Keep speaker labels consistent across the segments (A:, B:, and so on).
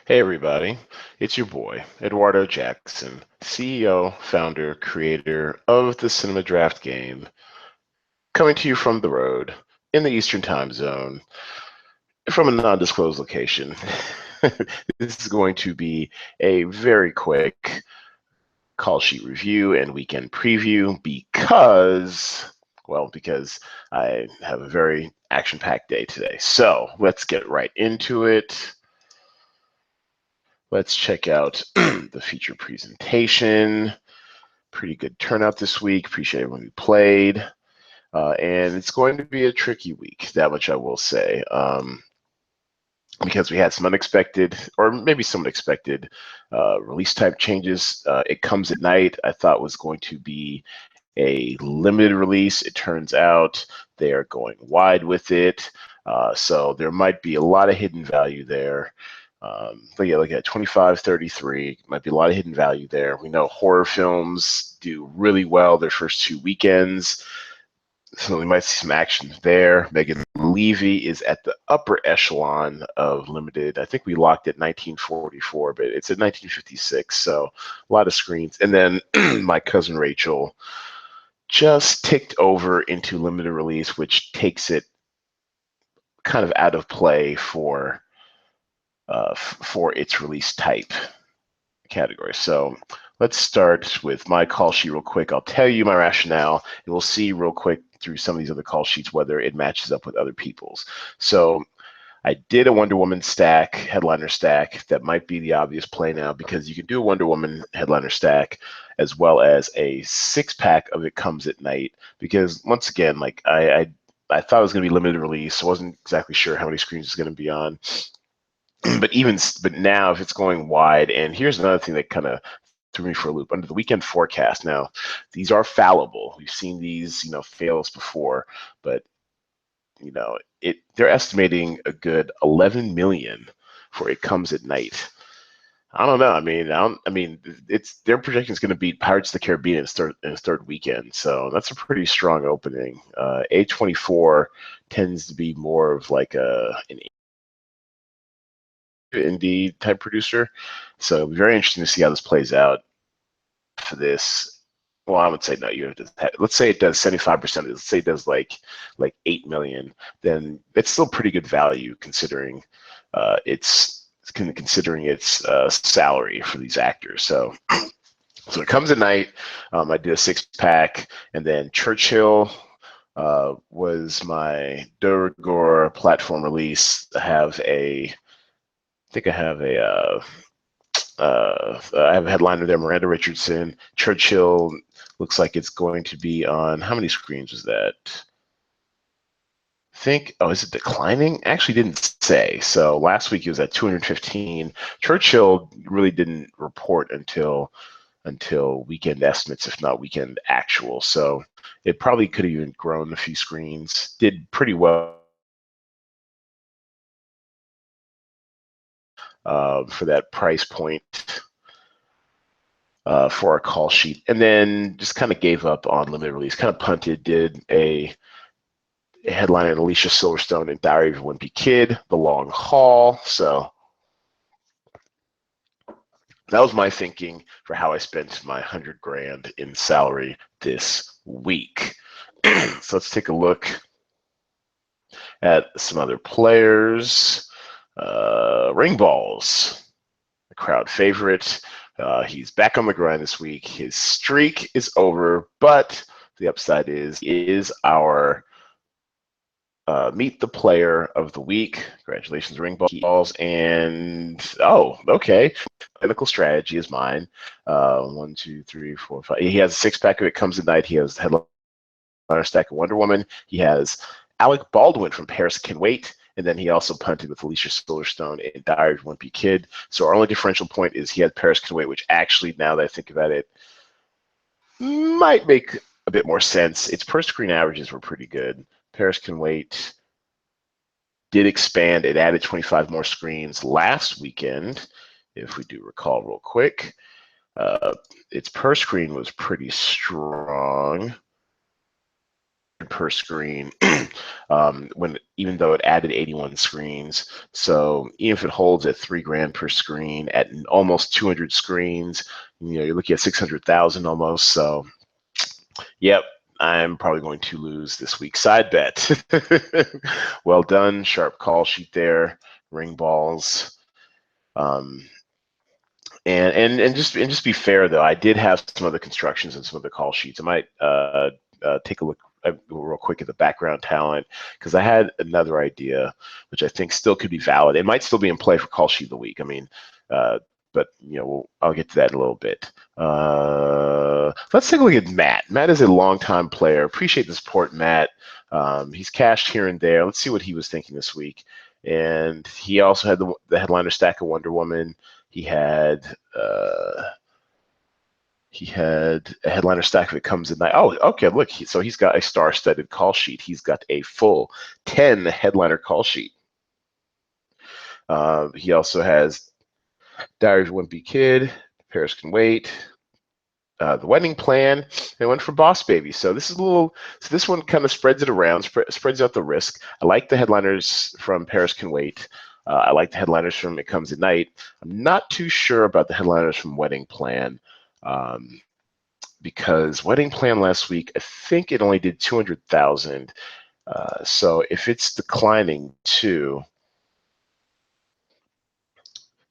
A: Hey everybody, it's your boy, Eduardo Jackson, CEO, founder, creator of the Cinema Draft Game, coming to you from the road in the Eastern Time Zone from a non-disclosed location. This is going to be a very quick call sheet review and weekend preview because I have a very action-packed day today. So let's get right into it. Let's check out the feature presentation. Pretty good turnout this week. Appreciate everyone who played. And it's going to be a tricky week, that much I will say, because we had some unexpected, or maybe some unexpected, release type changes. It Comes at Night, I thought was going to be a limited release. It turns out they are going wide with it. So there might be a lot of hidden value there. But yeah, look at 2533, might be a lot of hidden value there. We know horror films do really well their first 2 weekends, so we might see some action there. Megan Levy is at the upper echelon of limited. I think we locked at 1944, but it's at 1956, so a lot of screens. And then My Cousin Rachel just ticked over into limited release, which takes it kind of out of play for its release type category. So let's start with my call sheet real quick. I'll tell you my rationale, and we'll see real quick through some of these other call sheets whether it matches up with other people's. So I did a Wonder Woman stack, headliner stack. That might be the obvious play now because you can do a Wonder Woman headliner stack as well as a 6-pack of It Comes at Night. Because once again, like I thought it was going to be limited release. I wasn't exactly sure how many screens it's going to be on. But now if it's going wide, and here's another thing that kind of threw me for a loop under the weekend forecast. Now, these are fallible. We've seen these, fails before, but they're estimating a good 11 million for It Comes at Night. I don't know. It's their projection is going to beat Pirates of the Caribbean in its third weekend, so that's a pretty strong opening. A24 tends to be more of like an indie type producer. So it'll be very interesting to see how this plays out for this. Well, I would say no. You have to. Let's say it does 75%. Let's say it does like 8 million. Then it's still pretty good value considering its salary for these actors. So It Comes at Night. I did a 6-pack, and then Churchill was my de rigueur platform release. I have a headliner there, Miranda Richardson. Churchill looks like it's going to be on, how many screens was that? Is it declining? Actually didn't say. So last week it was at 215. Churchill really didn't report until weekend estimates, if not weekend actual. So it probably could have even grown a few screens. Did pretty well for that price point for our call sheet, and then just kind of gave up on limited release, kind of punted, did a headline on Alicia Silverstone and Diary of a Wimpy Kid, The Long Haul. So that was my thinking for how I spent my 100 grand in salary this week. So let's take a look at some other players. Ring Balls, a crowd favorite. He's back on the grind this week. His streak is over, but the upside is our Meet the Player of the Week. Congratulations, Ring Balls. And, okay. Clinical Strategy is mine. 1, 2, 3, 4, 5. He has a 6-pack of It Comes at Night. He has headliner stack of Wonder Woman. He has Alec Baldwin from Paris Can Wait. And then he also punted with Alicia Silverstone and Diary of a Wimpy Kid. So our only differential point is he had Paris Can Wait, which actually, now that I think about it, might make a bit more sense. Its per screen averages were pretty good. Paris Can Wait did expand. It added 25 more screens last weekend, if we do recall real quick. Its per screen was pretty strong. per screen, even though it added 81 screens. So even if it holds at $3,000 per screen at almost 200 screens, you're looking at 600,000 almost. So, yep, I'm probably going to lose this week. Side bet. Well done, sharp call sheet there, ring balls. And just be fair though, I did have some other constructions and some other call sheets. I might take a look real quick at the background talent because I had another idea which I think still could be valid. It might still be in play for call sheet of the week. I mean, but I'll get to that in a little bit. Let's take a look at Matt. Matt is a longtime player. Appreciate the support, Matt. He's cashed here and there. Let's see what he was thinking this week. And he also had the headliner stack of Wonder Woman. He had a headliner stack if it comes at night. Oh, okay, look, so he's got a star-studded call sheet. He's got a full 10 headliner call sheet. He also has Diary of a Wimpy Kid, Paris Can Wait, The Wedding Plan, and one for Boss Baby. So this is this one kind of spreads it around, spreads out the risk. I like the headliners from Paris Can Wait. I like the headliners from It Comes at Night. I'm not too sure about the headliners from Wedding Plan because Wedding Plan last week, I think it only did 200,000. So if it's declining too,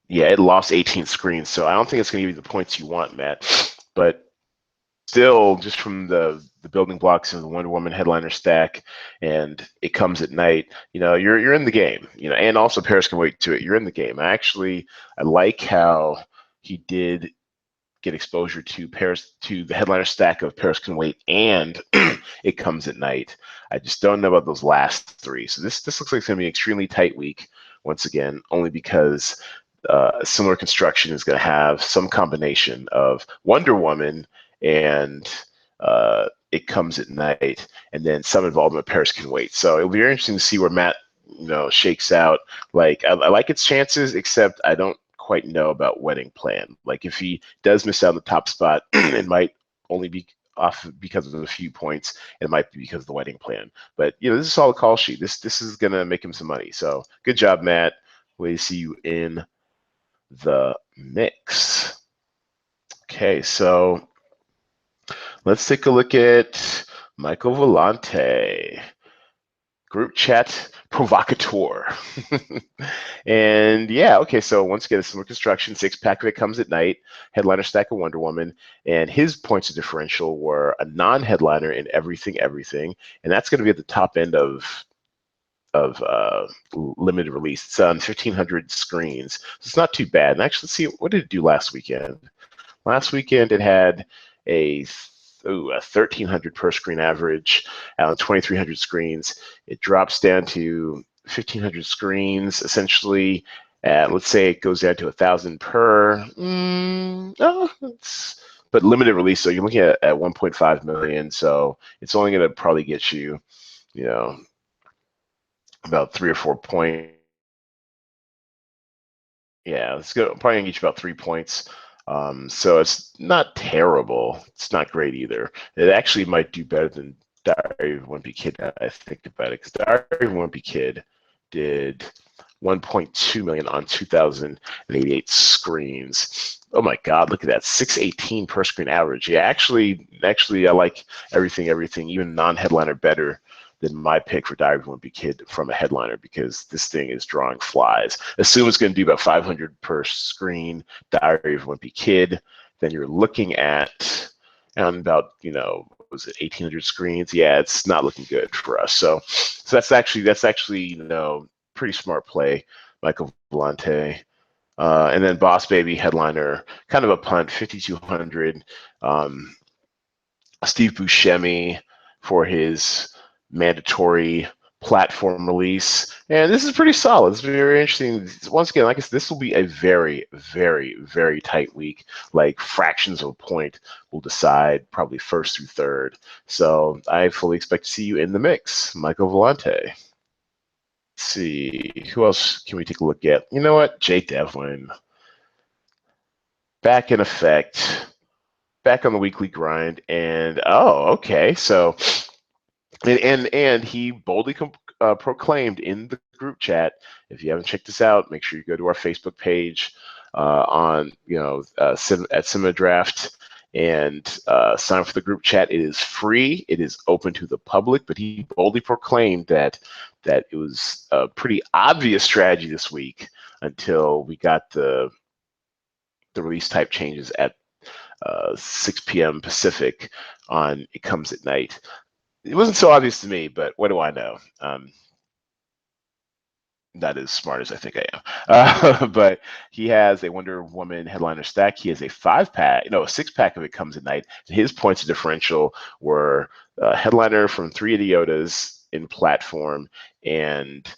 A: yeah, it lost 18 screens. So I don't think it's going to give you the points you want, Matt. But still, just from the building blocks of the Wonder Woman headliner stack, and It Comes at Night, you're in the game. And also Paris Can Wait to it. You're in the game. I like how he did get exposure to the headliner stack of Paris Can Wait and It Comes at Night. I just don't know about those last three. So this looks like it's going to be an extremely tight week once again, only because similar construction is going to have some combination of Wonder Woman and It Comes at Night, and then some involvement of Paris Can Wait. So it'll be very interesting to see where Matt, shakes out. Like I like its chances, except I don't quite know about Wedding Plan. Like if he does miss out on the top spot, it might only be off because of a few points. It might be because of the Wedding Plan. But this is all a call sheet. This is gonna make him some money. So good job, Matt. Way to see you in the mix. Okay, so let's take a look at Michael Volante, group chat provocateur. And yeah, okay, so once again, a similar construction, 6-pack of It Comes at Night, headliner stack of Wonder Woman, and his points of differential were a non-headliner in Everything, and that's going to be at the top end of limited release. It's on 1,500 screens, so it's not too bad. And actually, let's see, what did it do last weekend? Last weekend, it had a 1,300 per screen average on 2,300 screens. It drops down to 1,500 screens, essentially. Let's say it goes down to 1,000 per. But limited release, so you're looking at 1.5 million. So it's only going to probably get you, about 3 or 4 points. Yeah, it's probably gonna get you about 3 points. So it's not terrible. It's not great either. It actually might do better than Diary of a Wimpy Kid. I think about it, because Diary of a Wimpy Kid did 1.2 million on 2,088 screens. Oh my God, look at that, 618 per screen average. Yeah, actually, I like everything, even non-headliner better than my pick for Diary of a Wimpy Kid from a headliner, because this thing is drawing flies. Assume it's going to do about 500 per screen, Diary of a Wimpy Kid. Then you're looking at about, was it 1,800 screens? Yeah, it's not looking good for us. So that's actually pretty smart play, Michael Volante. And then Boss Baby headliner, kind of a punt, 5,200. Steve Buscemi for his mandatory platform release. And this is pretty solid. It's very interesting. Once again, like I said, this will be a very, very, very tight week. Like fractions of a point will decide probably first through third. So I fully expect to see you in the mix, Michael Volante. Let's see, who else can we take a look at? You know what? Jay Devlin. Back in effect. Back on the weekly grind. And, oh, okay. So And he boldly proclaimed in the group chat. If you haven't checked this out, make sure you go to our Facebook page on at Cinema Draft and sign up for the group chat. It is free. It is open to the public. But he boldly proclaimed that it was a pretty obvious strategy this week until we got the release type changes at 6 p.m. Pacific on It Comes at Night. It wasn't so obvious to me, but what do I know? Not as smart as I think I am. But he has a Wonder Woman headliner stack. He has a 5-pack, no, a 6-pack of It Comes at Night. His points of differential were headliner from Three Idiotas in platform and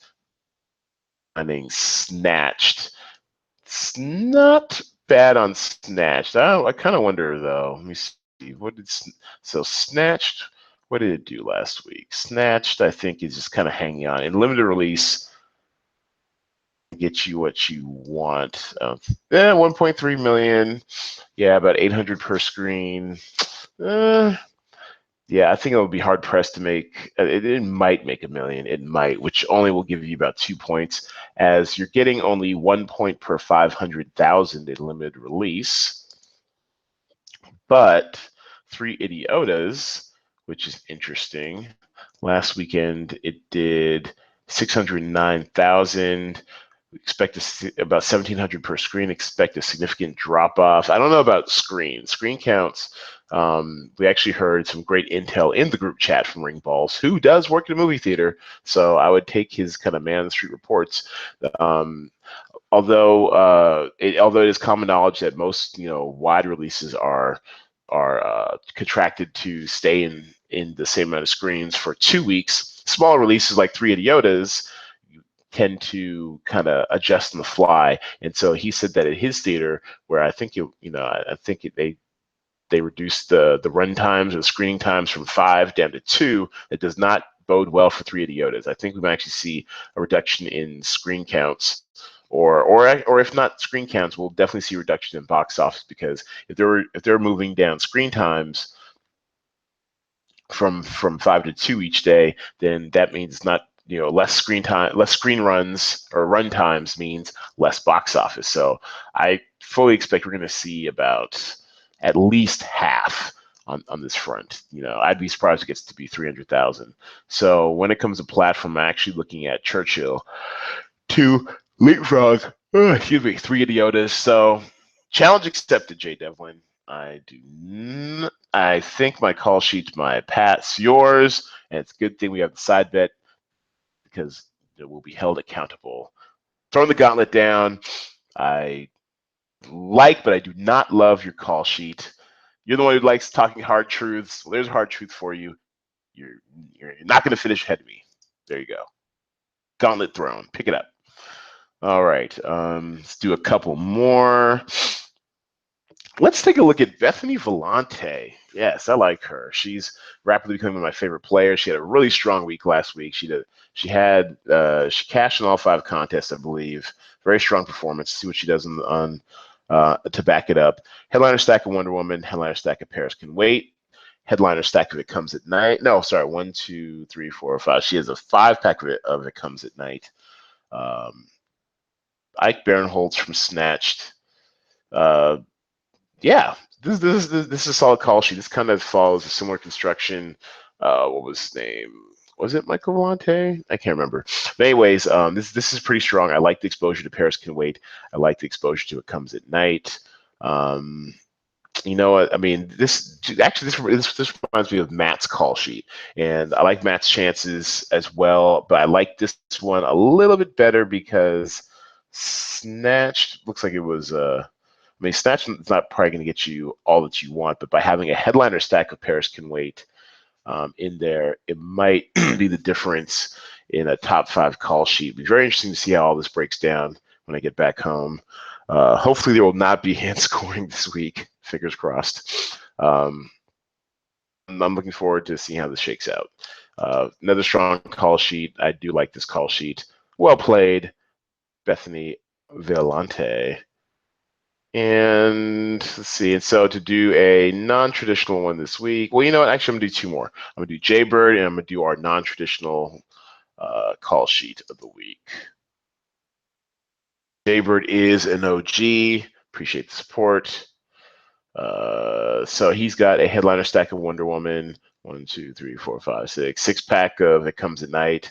A: running Snatched. It's not bad on Snatched. I kind of wonder though. Let me see. So Snatched? What did it do last week? Snatched, I think, is just kind of hanging on. In limited release, get you what you want. 1.3 million. Yeah, about 800 per screen. Yeah, I think it would be hard pressed to make. It might make 1 million. It might, which only will give you about 2 points, as you're getting only 1 point per 500,000 in limited release. But Three Idiotas, which is interesting. Last weekend it did 609,000. Expect about 1,700 per screen. Expect a significant drop off. I don't know about screen counts. We actually heard some great intel in the group chat from Ring Balls, who does work in a movie theater. So I would take his kind of man on the street reports. Although it is common knowledge that most wide releases are contracted to stay in the same amount of screens for 2 weeks. Smaller releases like Three Idiotas tend to kind of adjust on the fly. And so he said that at his theater, where I think they reduced the run times or the screening times from 5 down to 2. It does not bode well for Three Idiotas. I think we might actually see a reduction in screen counts, or if not screen counts, we'll definitely see a reduction in box office, because if they're moving down screen times from 5 to 2 each day, then that means not less screen time, less screen runs or run times means less box office. So I fully expect we're going to see about at least half on this front. I'd be surprised if it gets to be 300,000. So when it comes to platform, I'm actually looking at Churchill to leapfrog, excuse me, Three Idiotas. So challenge accepted, Jay Devlin. I think my call sheet's my Pat's yours, and it's a good thing we have the side bet, because it will be held accountable. Throwing the gauntlet down. I but I do not love your call sheet. You're the one who likes talking hard truths. Well, there's a hard truth for you. You're not going to finish ahead of me. There you go. Gauntlet thrown. Pick it up. All right. Let's do a couple more. Let's take a look at Bethany Vellante. Yes, I like her. She's rapidly becoming my favorite player. She had a really strong week last week. She cashed in all 5 contests, I believe. Very strong performance. See what she does on to back it up. Headliner stack of Wonder Woman. Headliner stack of Paris Can Wait. Headliner stack of It Comes at Night. No, sorry, 1, 2, 3, 4, 5. She has a 5-pack of It Comes at Night. Ike Barinholtz from Snatched. Yeah, this is a solid call sheet. This kind of follows a similar construction. What was his name? Was it Michael Vellante? I can't remember. But anyways, this is pretty strong. I like the exposure to Paris Can Wait. I like the exposure to It Comes at Night. You know what? I mean, this reminds me of Matt's call sheet, and I like Matt's chances as well. But I like this one a little bit better because Snatched looks like it was. I mean, Snatch is not probably going to get you all that you want, but by having a headliner stack of Paris Can Wait in there, it might be the difference in a top 5 call sheet. It'll be very interesting to see how all this breaks down when I get back home. Hopefully there will not be hand scoring this week. Fingers crossed. I'm looking forward to seeing how this shakes out. Another strong call sheet. I do like this call sheet. Well played, Bethany Vellante. And let's see. And so to do a non-traditional one this week, well, you know what? Actually, I'm gonna do two more. I'm gonna do Jaybird, and I'm gonna do our non-traditional call sheet of the week. Jaybird is an OG. Appreciate the support. So he's got a headliner stack of Wonder Woman. 1, 2, 3, 4, 5, 6. 6-pack of It Comes at Night.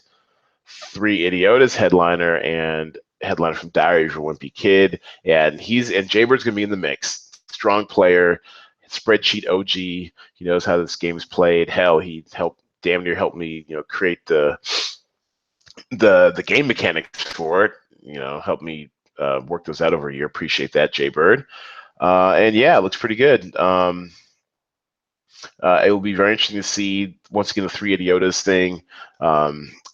A: 3 Idiotas headliner, and headliner from Diary of a Wimpy Kid. And Jaybird's gonna be in the mix. Strong player, spreadsheet OG. He knows how this game is played. Hell, he damn near helped me, create the game mechanics for it. Help me work those out over a year. Appreciate that, Jaybird. And yeah, it looks pretty good. It will be very interesting to see once again the 3 Idiotas thing.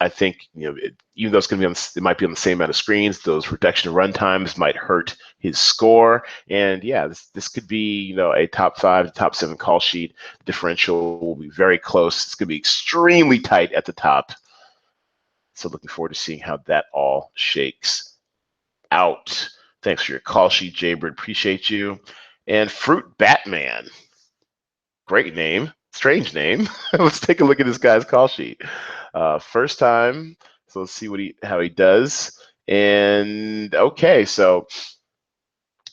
A: I think even though it's going to be it might be on the same amount of screens, those reduction of run times might hurt his score. And yeah, this could be a top 5 to top 7 call sheet. Differential will be very close. It's going to be extremely tight at the top. So looking forward to seeing how that all shakes out. Thanks for your call sheet, Jaybird. Appreciate you. And Fruit Batman. Great name, strange name. Let's take a look at this guy's call sheet. First time, so let's see how he does. And okay, so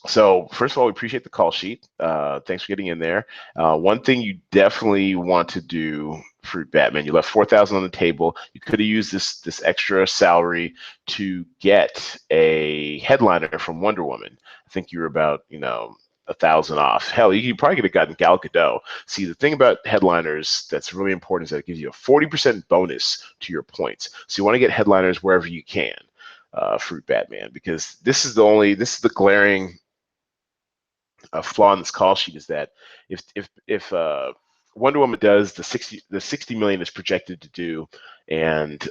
A: first of all, we appreciate the call sheet. Thanks for getting in there. One thing you definitely want to do, Fruit Batman, you left 4,000 on the table. You could have used this extra salary to get a headliner from Wonder Woman. I think you were about 1,000 off. Hell, you probably could have gotten Gal Gadot. See, the thing about headliners that's really important is that it gives you a 40% bonus to your points. So you want to get headliners wherever you can, Fruit Batman, because this is the glaring flaw in this call sheet is that if Wonder Woman does the 60 million is projected to do, and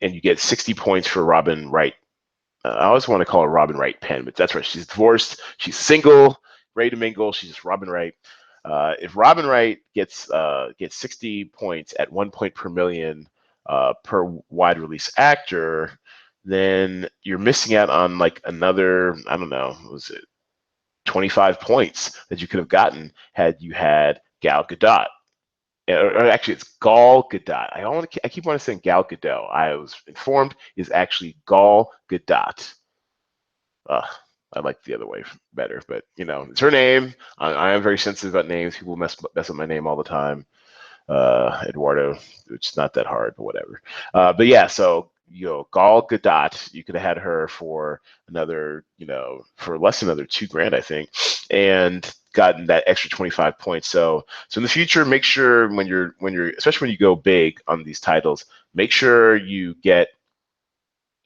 A: you get 60 points for Robin Wright. I always want to call her Robin Wright Penn, but that's right. She's divorced. She's single, ready to mingle. She's just Robin Wright. If Robin Wright gets 60 points at 1 point per million per wide release actor, then you're missing out on like another, I don't know, what was it 25 points that you could have gotten had you had Gal Gadot. Or actually, it's Gal Gadot. I keep wanting to say Gal Gadot. I was informed is actually Gal Gadot. I like the other way better, but it's her name. I am very sensitive about names. People mess up my name all the time. Eduardo, which is not that hard, but whatever. But yeah, so Gal Gadot, you could have had her for another, for less than another $2,000, I think, and gotten that extra 25 points. So in the future, make sure when you're, especially when you go big on these titles, make sure you get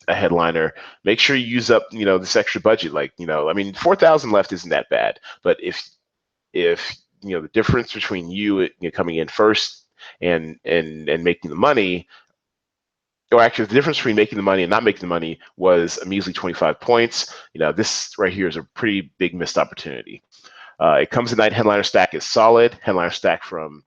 A: a headliner. Make sure you use up, this extra budget. Like, I mean, 4,000 left isn't that bad, but if the difference between you coming in first and making the money, or actually the difference between making the money and not making the money was a measly 25 points. This right here is a pretty big missed opportunity. It Comes at Night headliner stack is solid. Headliner stack from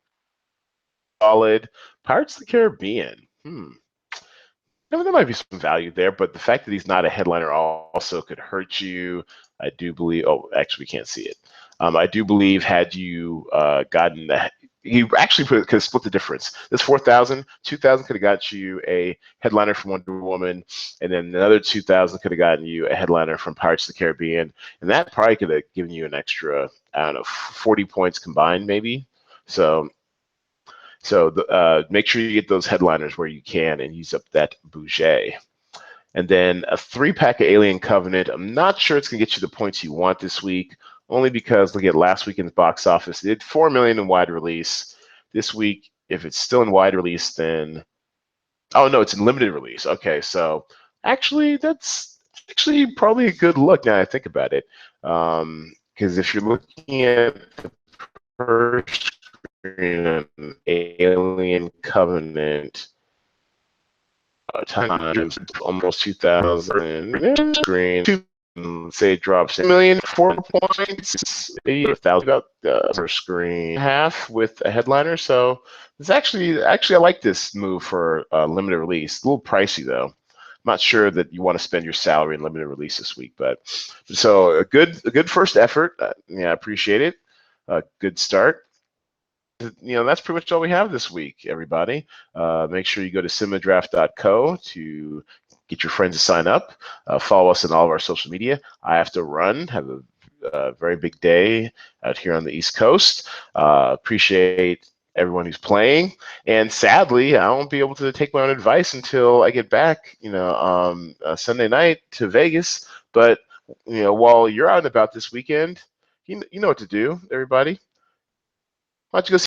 A: solid. Pirates of the Caribbean. There might be some value there, but the fact that he's not a headliner also could hurt you. I do believe. Oh, actually, we can't see it. I do believe had you gotten that, he actually could have split the difference. This 4,000, 2,000 could have got you a headliner from Wonder Woman, and then another 2,000 could have gotten you a headliner from Pirates of the Caribbean, and that probably could have given you an extra, I don't know, 40 points combined, maybe. So make sure you get those headliners where you can and use up that budget. And then a 3-pack of Alien Covenant. I'm not sure it's going to get you the points you want this week, only because look at last weekend's box office. It did 4 million in wide release. This week, if it's still in wide release, then oh no, it's in limited release. Okay, so actually that's actually probably a good look now I think about it, because if you're looking at the per screen Alien Covenant. Times almost 2,000 screen. Say it drops 1,000,000, 4 points, maybe 1,000 per screen, half with a headliner. So it's actually I like this move for limited release. A little pricey though. not sure that you want to spend your salary in limited release this week. But so a good first effort. Yeah, I appreciate it. Good start. That's pretty much all we have this week, everybody. Make sure you go to cinemadraft.co to get your friends to sign up. Follow us on all of our social media. I have to run, have a very big day out here on the East Coast. Appreciate everyone who's playing. And sadly, I won't be able to take my own advice until I get back, Sunday night to Vegas. But, while you're out and about this weekend, you know what to do, everybody. Why don't you go